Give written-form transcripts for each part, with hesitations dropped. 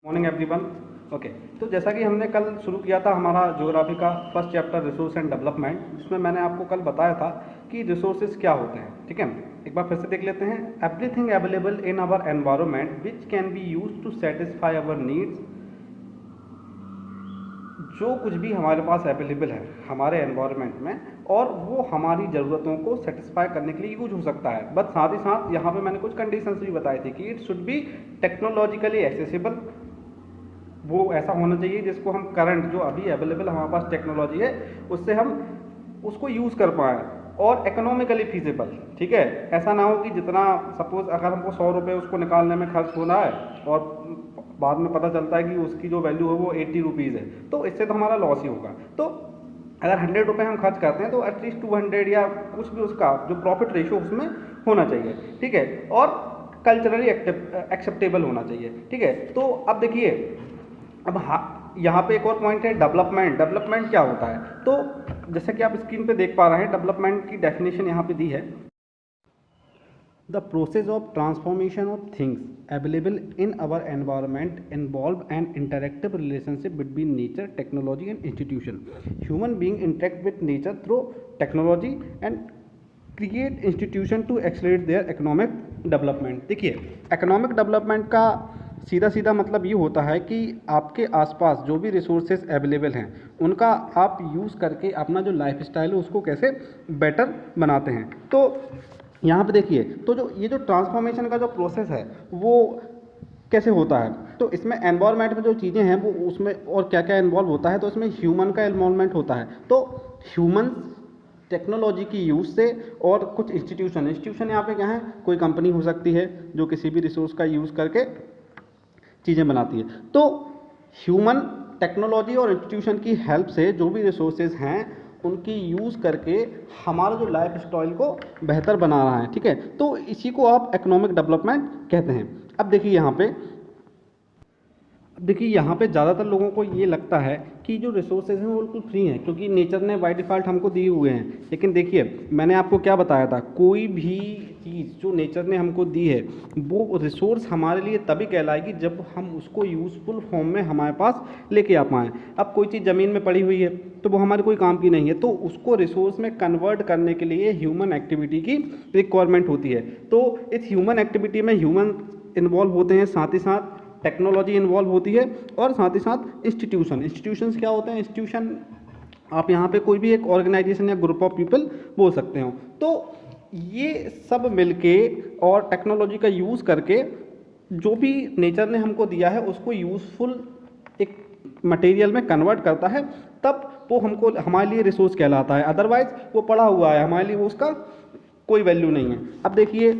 Morning everyone. Okay, तो जैसा कि हमने कल शुरू किया था हमारा ज्योग्राफी का first chapter resource and development, जिसमें मैंने आपको कल बताया था कि रिसोर्सेज क्या होते हैं। ठीक है, एक बार फिर से देख लेते हैं। Everything available in our environment which can be use to satisfy our needs. जो कुछ भी हमारे पास अवेलेबल है हमारे एनवायरनमेंट में और वो हमारी ज़रूरतों को सेटिस्फाई करने के लिए यूज हो सकता है, बट साथ ही साथ यहाँ पे मैंने कुछ कंडीशंस भी बताई थी कि it should be technologically accessible. वो ऐसा होना चाहिए जिसको हम करंट जो अभी अवेलेबल हमारे पास टेक्नोलॉजी है उससे हम उसको यूज़ कर पाएँ, और इकोनॉमिकली फीजिबल। ठीक है, ऐसा ना हो कि जितना सपोज अगर हमको 100 रुपये उसको निकालने में खर्च होना है और बाद में पता चलता है कि उसकी जो वैल्यू है वो 80 रुपीज़ है, तो इससे तो हमारा लॉस ही होगा। तो अगर 100 रुपये हम खर्च करते हैं तो एटलीस्ट 200 या कुछ भी उसका जो प्रॉफिट रेशो उसमें होना चाहिए। ठीक है, और कल्चरली एक्सेप्टेबल होना चाहिए। ठीक है, तो अब देखिए, अब यहाँ पे एक और पॉइंट है डेवलपमेंट। डेवलपमेंट क्या होता है? तो जैसे कि आप स्क्रीन पे देख पा रहे हैं, डेवलपमेंट की डेफिनेशन यहाँ पे दी है। The process of transformation of things available in our environment involve an interactive relationship between nature, technology and institution. Human being interact with nature through technology and create institution to accelerate their economic development. देखिए, economic development का सीधा सीधा मतलब ये होता है कि आपके आसपास जो भी रिसोर्सेज अवेलेबल हैं उनका आप यूज़ करके अपना जो लाइफ स्टाइल है उसको कैसे बेटर बनाते हैं। तो यहाँ पे देखिए, तो जो ट्रांसफॉर्मेशन का जो प्रोसेस है वो कैसे होता है, तो इसमें एनवायरनमेंट में जो चीज़ें हैं वो उसमें और क्या क्या इन्वॉल्व होता है, तो इसमें ह्यूमन का इन्वॉल्वमेंट होता है। तो ह्यूमन टेक्नोलॉजी की यूज़ से और कुछ इंस्टीट्यूशन यहाँ पे क्या है, कोई कंपनी हो सकती है जो किसी भी रिसोर्स का यूज़ करके चीज़ें बनाती है। तो ह्यूमन टेक्नोलॉजी और इंस्टीट्यूशन की हेल्प से जो भी रिसोर्सेज हैं उनकी यूज़ करके हमारा जो लाइफ स्टाइल को बेहतर बना रहा है। ठीक है, तो इसी को आप इकोनॉमिक डेवलपमेंट कहते हैं। अब देखिए यहाँ पे ज़्यादातर लोगों को ये लगता है कि जो रिसोर्सेज हैं वो बिल्कुल फ्री हैं क्योंकि नेचर ने बाय डिफ़ॉल्ट हमको दिए हुए हैं। लेकिन देखिए, मैंने आपको क्या बताया था, कोई भी चीज़ जो नेचर ने हमको दी है वो रिसोर्स हमारे लिए तभी कहलाएगी जब हम उसको यूज़फुल फॉर्म में हमारे पास लेके आ पाएँ। अब कोई चीज़ ज़मीन में पड़ी हुई है तो वो हमारे कोई काम की नहीं है, तो उसको रिसोर्स में कन्वर्ट करने के लिए ह्यूमन एक्टिविटी की रिक्वायरमेंट होती है। तो इस ह्यूमन एक्टिविटी में ह्यूमन इन्वॉल्व होते हैं, साथ ही साथ टेक्नोलॉजी इन्वॉल्व होती है, और साथ ही साथ इंस्टीट्यूशंस क्या होते हैं? इंस्टीट्यूशन आप यहाँ पे कोई भी एक ऑर्गेनाइजेशन या ग्रुप ऑफ पीपल बोल सकते हो। तो ये सब मिलके और टेक्नोलॉजी का यूज़ करके जो भी नेचर ने हमको दिया है उसको यूज़फुल एक मटेरियल में कन्वर्ट करता है, तब वो हमको हमारे लिए रिसोर्स कहलाता है। अदरवाइज वो पड़ा हुआ है, हमारे लिए वो उसका कोई वैल्यू नहीं है। अब देखिए,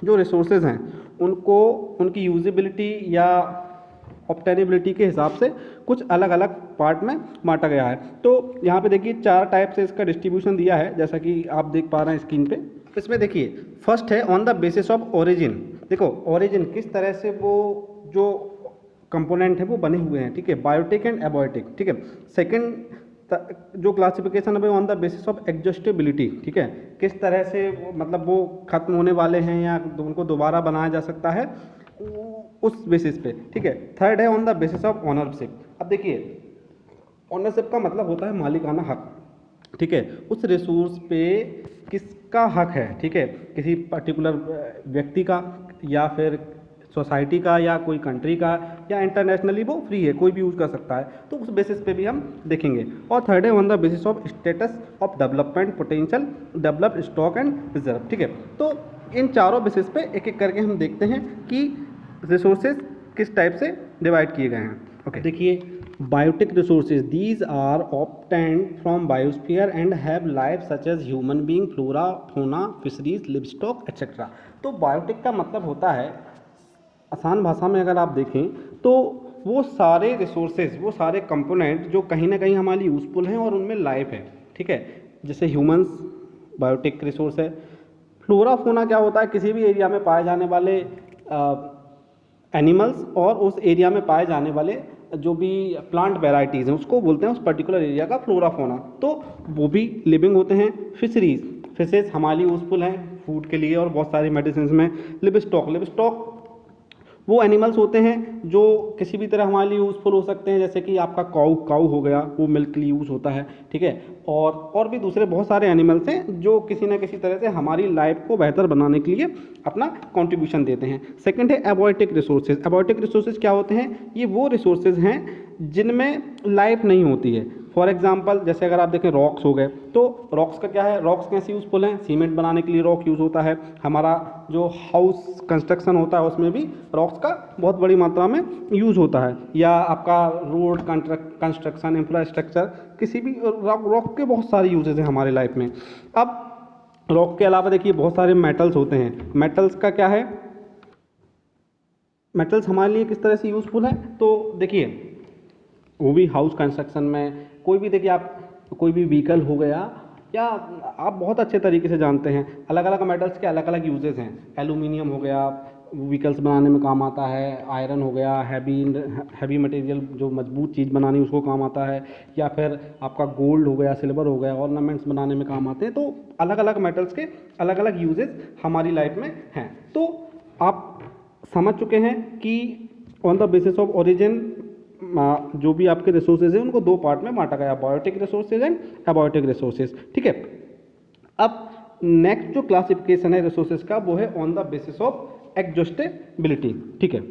जो रिसोर्सेज हैं उनको उनकी यूजेबिलिटी या ऑब्टेनेबिलिटी के हिसाब से कुछ अलग अलग पार्ट में बांटा गया है। तो यहाँ पे देखिए 4 टाइप से इसका डिस्ट्रीब्यूशन दिया है, जैसा कि आप देख पा रहे हैं स्क्रीन पे। इसमें देखिए, फर्स्ट है on the basis of origin. देखो, ओरिजिन किस तरह से वो जो कंपोनेंट है वो बने हुए हैं। ठीक है, बायोटिक एंड एबायोटिक। ठीक है, सेकेंड जो क्लासिफिकेशन है ऑन द बेसिस ऑफ एग्जॉस्टेबिलिटी। ठीक है, किस तरह से मतलब वो खत्म होने वाले हैं या उनको दोबारा बनाया जा सकता है उस बेसिस पे। ठीक है, थर्ड है on the basis of ownership. अब देखिए, ऑनरशिप का मतलब होता है मालिकाना हक। ठीक है, उस रिसोर्स पे किसका हक है? ठीक है, किसी पर्टिकुलर व्यक्ति का या फिर सोसाइटी का या कोई कंट्री का, या इंटरनेशनली वो फ्री है, कोई भी यूज़ कर सकता है। तो उस बेसिस पे भी हम देखेंगे। और थर्ड है on the basis of status of development potential, develop, stock and reserve. ठीक है, तो इन चारों बेसिस पे एक एक करके हम देखते हैं कि रिसोर्सेज किस टाइप से डिवाइड किए गए हैं। ओके, देखिए, biotic resources these are obtained from biosphere and have life such as human being, flora, fauna, fisheries, livestock etcetera. तो बायोटिक का मतलब होता है, आसान भाषा में अगर आप देखें तो वो सारे रिसोर्सेज, वो सारे कंपोनेंट जो कहीं ना कहीं हमारे लिए यूज़फुल हैं और उनमें लाइफ है। ठीक है, जैसे ह्यूमंस बायोटिक रिसोर्स है। फ्लोरा फोना क्या होता है? किसी भी एरिया में पाए जाने वाले एनिमल्स और उस एरिया में पाए जाने वाले जो भी प्लांट वेराइटीज़ हैं उसको बोलते हैं उस पर्टिकुलर एरिया का फ्लोरा फोना। तो वो भी लिविंग होते हैं। फिशेज हमारे लिए यूज़फुल हैं फूड के लिए और बहुत सारी मेडिसिन में। लिवस्टॉक वो एनिमल्स होते हैं जो किसी भी तरह हमारे लिए यूज़फुल हो सकते हैं, जैसे कि आपका काऊ हो गया, वो मिल्क के लिए यूज़ होता है, ठीक है। और भी दूसरे बहुत सारे एनिमल्स हैं जो किसी ना किसी तरह से हमारी लाइफ को बेहतर बनाने के लिए अपना कंट्रीब्यूशन देते हैं। सेकंड है एबॉयटिक रिसोर्सेज। एबॉयटिक रिसोर्सेज क्या होते हैं? ये वो रिसोर्सेज हैं जिनमें लाइफ नहीं होती है। फॉर एग्जाम्पल जैसे अगर आप देखें रॉक्स हो गए, तो रॉक्स का क्या है, रॉक्स कैसे यूज़फुल हैं? सीमेंट बनाने के लिए रॉक यूज़ होता है, हमारा जो हाउस कंस्ट्रक्शन होता है उसमें भी रॉक्स का बहुत बड़ी मात्रा में यूज़ होता है, या आपका रोड कंस्ट्रक्शन, इंफ्रास्ट्रक्चर, किसी भी रॉक के बहुत सारे यूजेज हैं हमारे लाइफ में। अब रॉक के अलावा देखिए बहुत सारे मेटल्स होते हैं। मेटल्स का क्या है, मेटल्स हमारे लिए किस तरह से यूज़फुल है? तो देखिए वो भी हाउस कंस्ट्रक्शन में, कोई भी देखिए आप कोई भी व्हीकल हो गया, या आप बहुत अच्छे तरीके से जानते हैं अलग अलग मेटल्स के अलग अलग यूजेस हैं। एल्यूमिनियम हो गया, व्हीकल्स बनाने में काम आता है। आयरन हो गया, हैवी मटेरियल जो मजबूत चीज़ बनानी उसको काम आता है। या फिर आपका गोल्ड हो गया, सिल्वर हो गया, ऑर्नामेंट्स बनाने में काम आते हैं। तो अलग अलग मेटल्स के अलग अलग यूजेस हमारी लाइफ में हैं। तो आप समझ चुके हैं कि on the basis of origin जो भी आपके रिसोर्सेज हैं उनको दो पार्ट में बांटा गया, biotic resources and abiotic resources, ठीक है। अब नेक्स्ट जो क्लासिफिकेशन है रिसोर्सेज का वो है ऑन द बेसिस ऑफ एग्जॉस्टेबिलिटी, ठीक है।